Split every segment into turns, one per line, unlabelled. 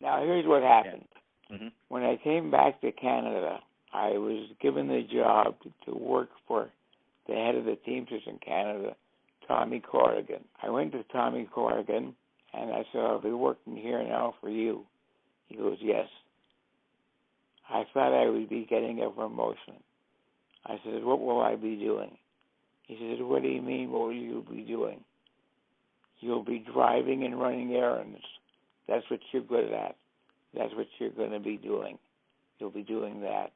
Now, here's what happened.
Yeah. Mm-hmm.
When I came back to Canada, I was given the job to work for the head of the Teamsters in Canada, Tommy Corrigan. I went to Tommy Corrigan, and I said, I'll be working here now for you. He goes, yes. I thought I would be getting a promotion. I said, what will I be doing? He said, what do you mean, what will you be doing? You'll be driving and running errands. That's what you're good at. That's what you're going to be doing. You'll be doing that.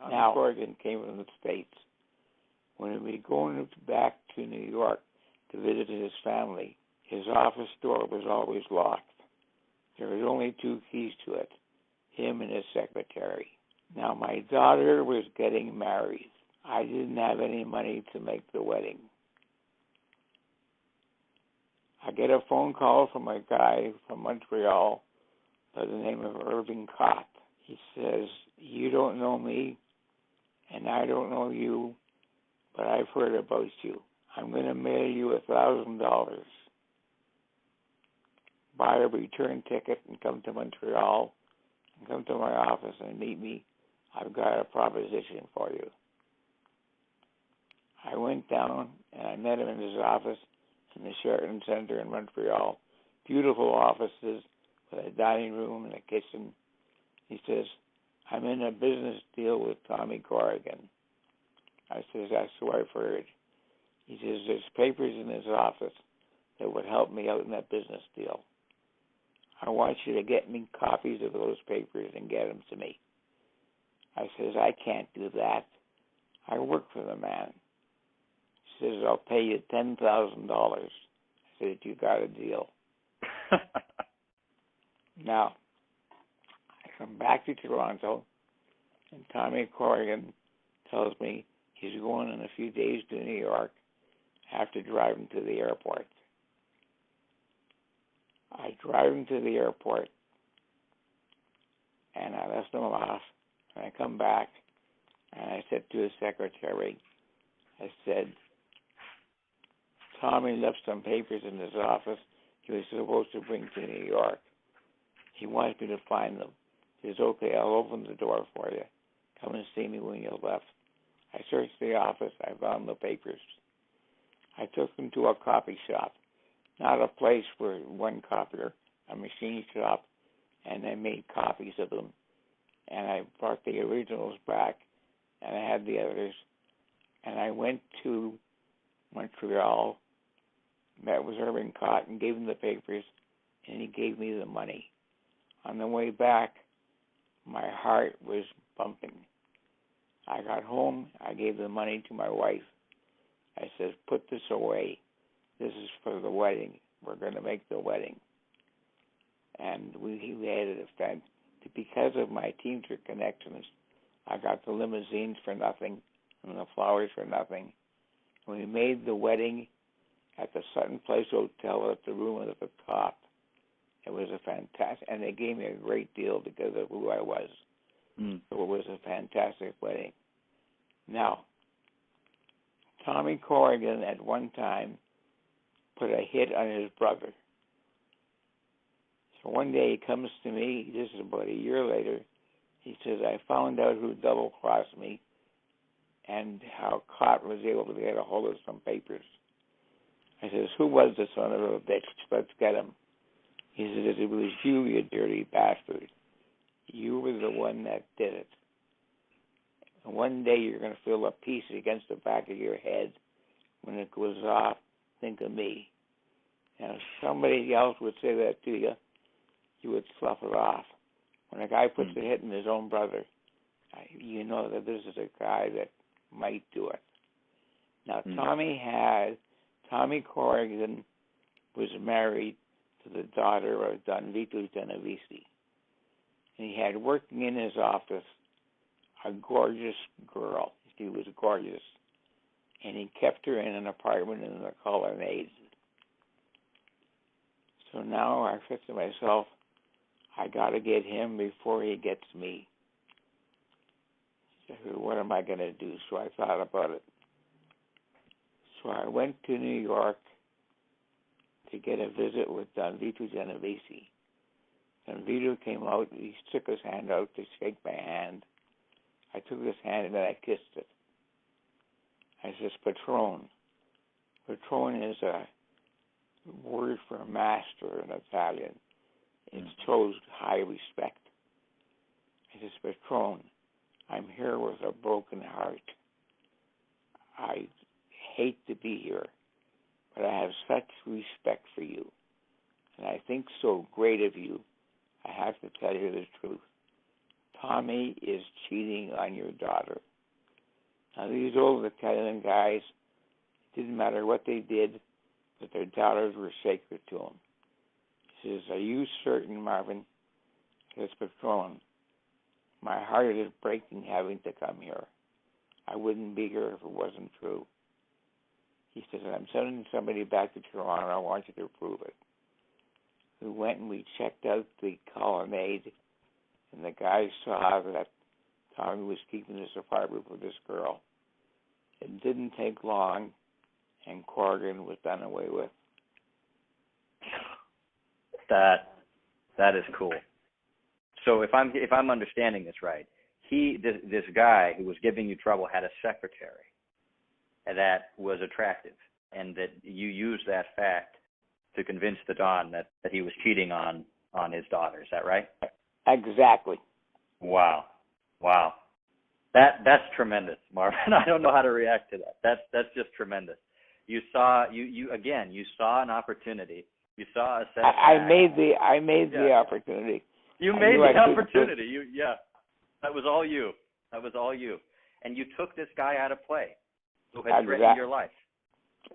Now, Corrigan came from the States. When we going back to New York to visit his family, his office door was always locked. There was only 2 keys to it, him and his secretary. Now, my daughter was getting married. I didn't have any money to make the wedding. I get a phone call from a guy from Montreal by the name of Irving Cott. He says, you don't know me, and I don't know you, but I've heard about you. I'm going to mail you $1,000. Buy a return ticket and come to Montreal and come to my office and meet me. I've got a proposition for you. I went down and I met him in his office in the Sheraton Center in Montreal. Beautiful offices with a dining room and a kitchen. He says, I'm in a business deal with Tommy Corrigan. I says, that's what I've heard. He says, there's papers in his office that would help me out in that business deal. I want you to get me copies of those papers and get them to me. I says, I can't do that. I work for the man. He says, I'll pay you $10,000. I said, you got a deal. Now, I come back to Toronto, and Tommy Corrigan tells me he's going in a few days to New York after driving to the airport. I drive him to the airport, and I left him off, and I come back, and I said to his secretary, I said, Tommy left some papers in his office he was supposed to bring to New York. He wants me to find them. He says, okay, I'll open the door for you. Come and see me when you're left. I searched the office. I found the papers. I took them to a copy shop, not a place for one copier, a machine shop, and I made copies of them. And I brought the originals back, and I had the others. And I went to Montreal, met with Irving Cott, and gave him the papers, and he gave me the money. On the way back, my heart was bumping. I got home. I gave the money to my wife. I said, put this away. This is for the wedding. We're going to make the wedding. And we had an event. Because of my Teamster connections, I got the limousines for nothing and the flowers for nothing. We made the wedding at the Sutton Place Hotel at the room at the top. It was a fantastic, and they gave me a great deal because of who I was. So it was a fantastic wedding. Now, Tommy Corrigan at one time put a hit on his brother. So one day he comes to me, this is about a year later, he says, I found out who double-crossed me and how Cott was able to get a hold of some papers. I says, who was the son of a bitch? Let's get him. He says, it was you, you dirty bastard. You were the one that did it. And one day you're going to feel a piece against the back of your head. When it goes off, think of me. And if somebody else would say that to you, you would slough it off. When a guy puts a hit in his own brother, you know that this is a guy that might do it. Now, Tommy Corrigan was married to the daughter of Don Vito Genovese. And he had working in his office a gorgeous girl. She was gorgeous. And he kept her in an apartment in the Colonnade. So now I said to myself, I got to get him before he gets me. So what am I going to do? So I thought about it. So I went to New York to get a visit with Don Vito Genovese. And Vito came out. He took his hand out to shake my hand. I took his hand and then I kissed it. I says, Patron. Patron is a word for master in Italian. It shows high respect. I says, Patron, I'm here with a broken heart. I hate to be here, but I have such respect for you. And I think so great of you, I have to tell you the truth. Tommy is cheating on your daughter. Now, these old Italian guys, it didn't matter what they did, but their daughters were sacred to them. He says, are you certain, Marvin? He says, Patron, my heart is breaking having to come here. I wouldn't be here if it wasn't true. He says, I'm sending somebody back to Toronto. I want you to prove it. We went and we checked out the colonnade, and the guy saw that Tommy was keeping this apartment with this girl. It didn't take long, and Corrigan was done away with.
That is cool. So if I'm understanding this right, this guy who was giving you trouble had a secretary that was attractive, and that you used that fact to convince the Don that he was cheating on his daughter. Is that right?
Exactly.
Wow. That's tremendous, Marvin. I don't know how to react to that. That's just tremendous. You saw an opportunity. You saw a set.
I made the opportunity.
You made the opportunity. That was all you. And you took this guy out of play who had threatened your life.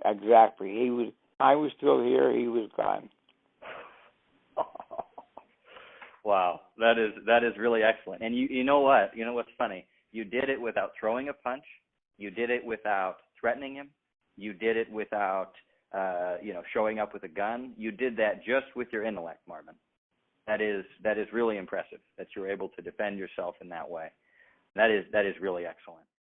Exactly. I was still here. He was gone.
Wow, that is really excellent. And you know what? You know what's funny? You did it without throwing a punch. You did it without threatening him. You did it without showing up with a gun. You did that just with your intellect, Marvin. That is really impressive that you're able to defend yourself in that way. That is really excellent.